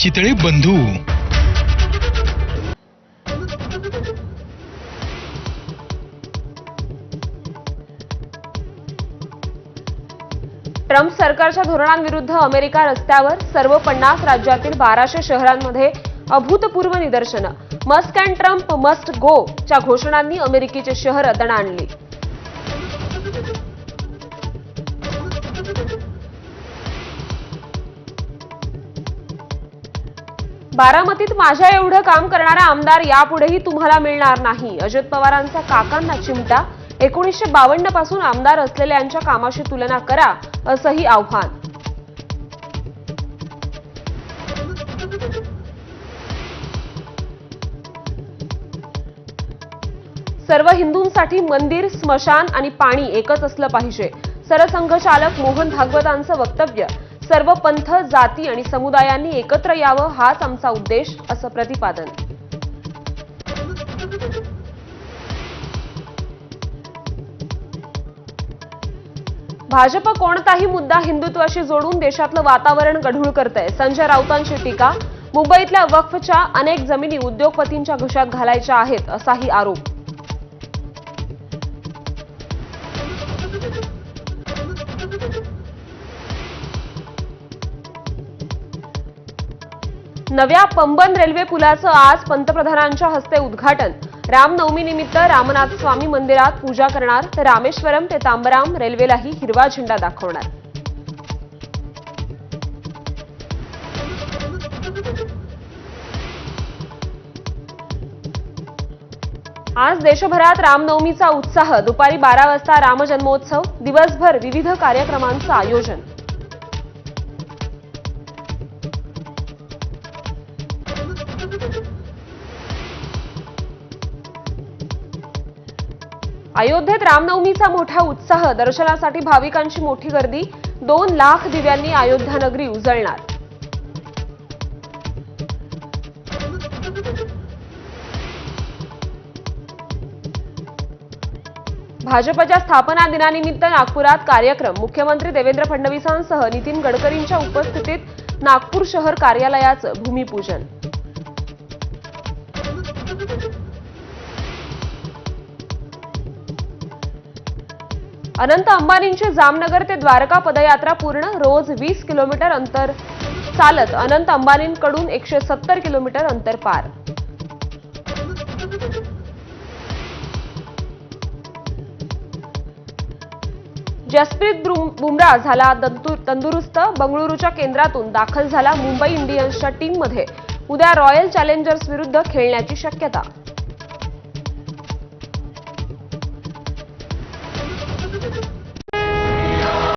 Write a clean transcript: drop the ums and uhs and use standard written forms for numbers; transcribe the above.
चितळे बंधू. ट्रम्प सरकारच्या धोरणांविरुद्ध अमेरिका रस्त्यावर. सर्व 50 राज्यातील 1200 शहरांमध्ये अभूतपूर्व निदर्शनं. Musk and Trump must go च्या घोषणांनी अमेरिकेचे शहर दणाणली. बारामतीत माझ्या एवढं काम करणारा आमदार यापुढेही तुम्हाला मिळणार नाही. अजित पवारांचा काकांना चिमटा. 1952 पासून आमदार असलेल्यांच्या कामाशी तुलना करा, असंही आव्हान. सर्व हिंदूंसाठी मंदिर, स्मशान आणि पाणी एकच असलं पाहिजे. सरसंघचालक मोहन भागवतांचं वक्तव्य. सर्व पंथ, जाती आणि समुदायांनी एकत्र यावं हाच आमचा उद्देश, असं प्रतिपादन. भाजप कोणताही मुद्दा हिंदुत्वाशी जोडून देशातलं वातावरण गढूळ करतंय. संजय राऊतांची टीका. मुंबईतल्या वक्फच्या अनेक जमिनी उद्योगपतींच्या घशात घालायच्या आहेत, असाही आरोप. नव्या पंबन रेल्वे पुलाचं आज पंतप्रधानांच्या हस्ते उद्घाटन. रामनवमीनिमित्त रामनाथ स्वामी मंदिरात पूजा करणार, तर रामेश्वरम ते तांबराम रेल्वेलाही हिरवा झेंडा दाखवणार. आज देशभरात रामनवमीचा उत्साह. दुपारी 12 वाजता रामजन्मोत्सव. दिवसभर विविध कार्यक्रमांचं आयोजन. अयोध्येत रामनवमीचा मोठा उत्साह. दर्शनासाठी भाविकांची मोठी गर्दी. 2 लाख दिव्यांनी अयोध्या नगरी उजळणार. भाजपच्या स्थापना दिनानिमित्त नागपुरात कार्यक्रम. मुख्यमंत्री देवेंद्र फडणवीसांसह नितीन गडकरींच्या उपस्थितीत नागपूर शहर कार्यालयाचं भूमिपूजन. अनंत अंबानींची जामनगर ते द्वारका पदयात्रा पूर्ण. रोज 20 किलोमीटर अंतर चालत अनंत अंबानींकडून 170 किलोमीटर अंतर पार. जसप्रीत बुमराह झाला तंदुरुस्त. बंगळुरूच्या केंद्रातून दाखल झाला मुंबई इंडियन्सच्या टीममध्ये. उद्या रॉयल चॅलेंजर्स विरुद्ध खेळण्याची शक्यता.